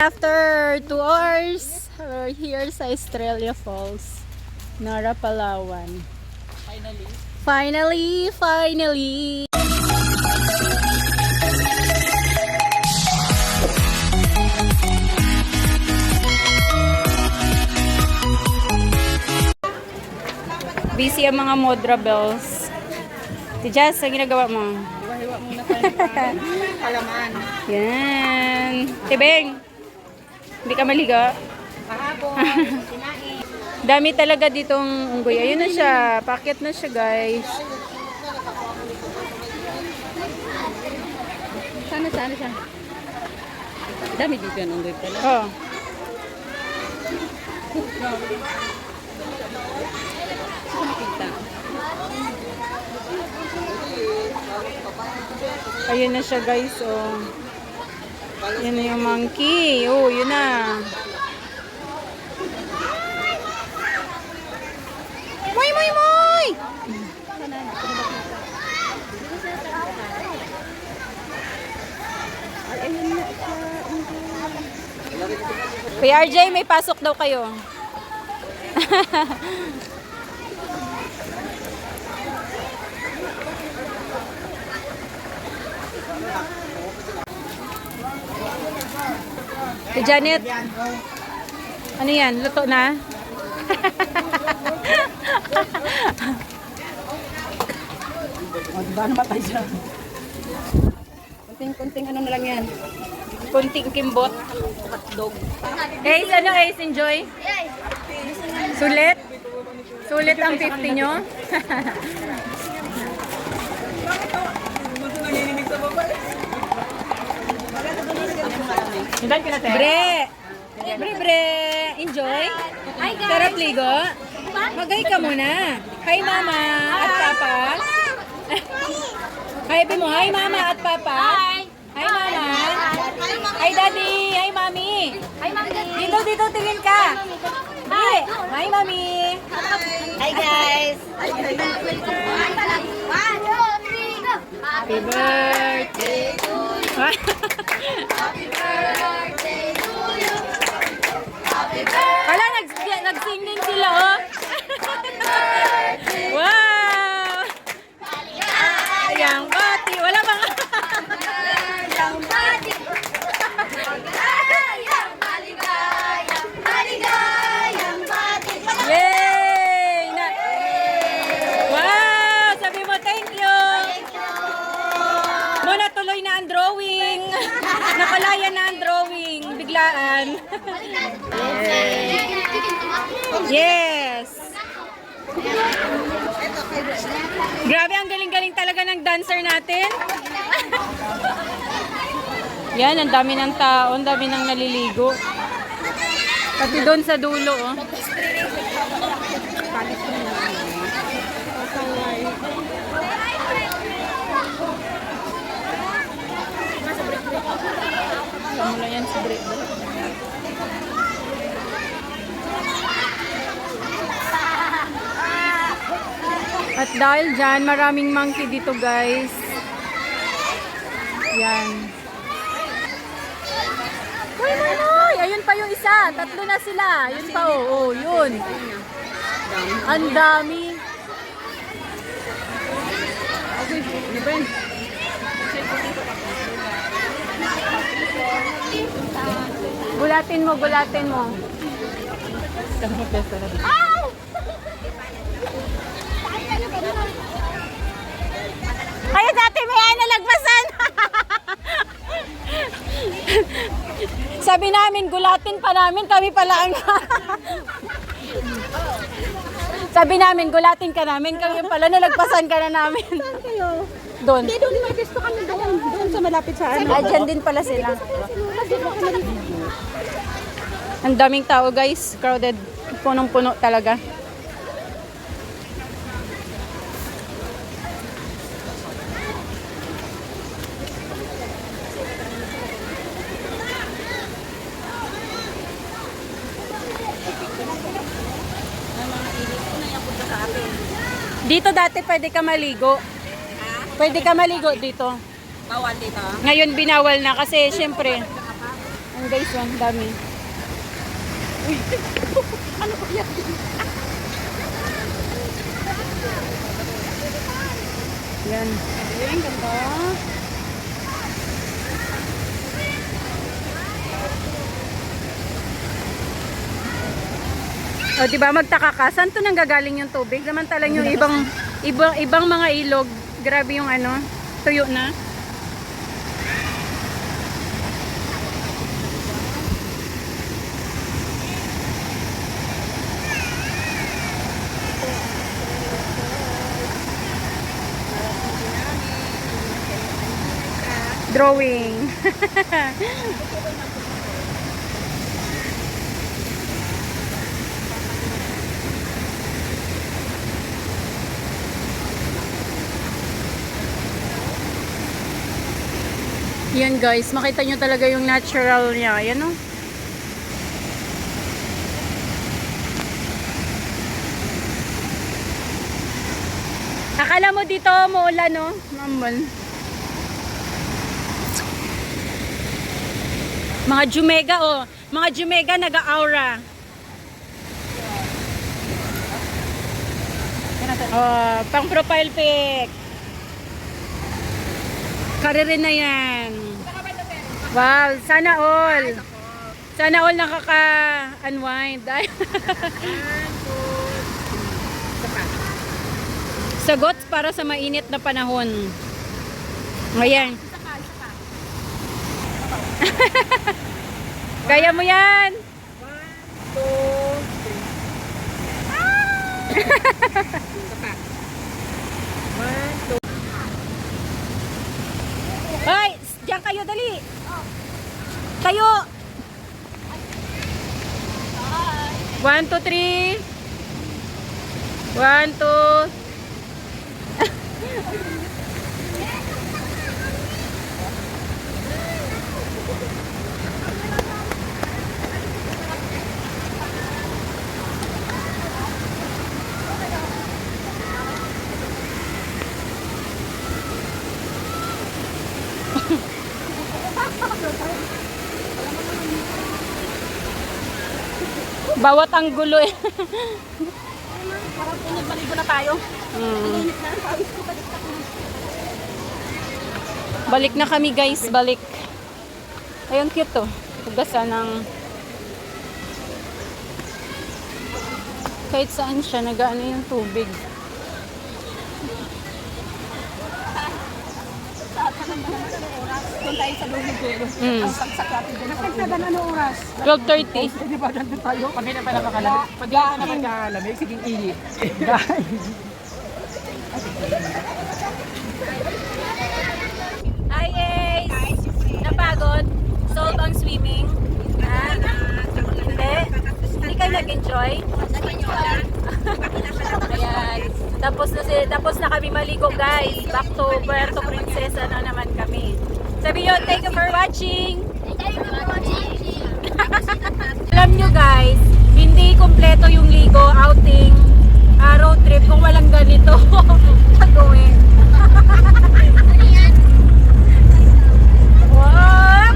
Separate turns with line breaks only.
After 2 hours, we're here sa Estrella Falls, Nara, Palawan. Finally! Busy ang mga Modra Bells. Si Jess, ang ginagawa mo?
Hiwa muna tayo ng halaman.
Yan. Tibeng, hindi ka maliga?
Kahapon, sinain.
Dami talaga ditong unggoy. Ayun na siya. Packet na siya, guys.
Sana siya. Dami dito yung unggoy pala.
Oh.
Nakita.
Ayun na siya, guys. Oh. Yan na yung monkey. Oh, yun na. Moy! Kuya RJ, may pasok daw kayo. Si Janet, ano yan? Luto na?
O, diba namatay siya? Kunting ano na lang yan.
Kunting kimbot.
Hotdog.
Ace, ano Ace? Enjoy? Sulit? Sulit ang 50 nyo? Bre! Enjoy? Sarap ligo? Magay ka muna. Hi mama at papa. Hi mo. Hi mama at papa. Hi mama. Hi daddy. Hi mami. Dito tingin ka. Hi. Hi mami.
Hi guys!
Happy birthday to you. Wala, nag-sing din sila, oh. Wow! Yang bati. Wala bang?
Yang bati! Maligayang bati!
Yay! Wow! Sabi mo, thank you. Muna tuloy na ang drawing. Nakalaya na ang drawing. Biglaan. Yes! Grabe, ang galing-galing talaga ng dancer natin. Yan, ang dami ng tao, ang dami ng naliligo. Pati doon sa dulo, oh. Samula yan sa break. At dahil dyan, maraming monkey dito, guys. Yan. Uy! Ayun pa yung isa. Tatlo na sila. Yun pa, oh. Yun. Ang dami. Gulatin mo. Kaya dati may nalagpasan. Sabi namin, gulatin pa namin, kami pala ang... Sabi namin, gulatin ka namin, kami pala nalagpasan ka na namin.
Saan kayo?
Doon.
Hindi, doon may gusto kami doon. Doon sa malapit sa ano.
Ah, dyan din pala sila. Ang daming tao, guys. Crowded. Punong-puno talaga. Dito dati pwede ka maligo. Pwede ka maligo dito.
Bawal dito.
Ngayon binawal na kasi syempre Ang guys, ang dami.
Ano ba yan?
Yan.
Ay, ang ganda.
O, diba, magtaka ka, saan to nanggagaling yung tubig? Samantalang yung ibang mga ilog, grabe yung ano, tuyo na. Drawing. Yan guys, makita nyo talaga yung natural niya. Yan o. Akala mo dito muulan no? Mamon. Mga Jumega oh. Mga Jumega nag-aura. Oh, pang profile pic. Karirin na yan. Wow, sana all. Sana all nakaka-unwind. Sagot para sa mainit na panahon. Ayan. Kaya mo yan. 1, 2, 3. Hoy, diyan kayo, dali. Tayo. 1, 2, 3. 1, 2. Bawat ang gulo eh.
Parang pinagmaligo na tayo.
Balik na kami guys, balik. Ayun, cute to. Hugasan ng kahit saan siya, nagaano yung tubig.
Doon tayo sa dulo-dulo. Ang pagsak natin doon. Nagtagtagan ano oras?
12:30.
Hindi ba nandun tayo? Pag hindi pa nakakalamig. Pag hindi pa nakakalamig, siging init. Guys.
Hi guys! Napagod? Solve ang swimming? Ha? Hindi? Hindi kayo nag-enjoy? Ayan. Tapos na kami maligo guys. Back to Puerto Princesa na naman kami. Sabi nyo, thank you for watching! Alam nyo guys, hindi kompleto yung ligo, outing, road trip kung walang ganito gagawin. Wow!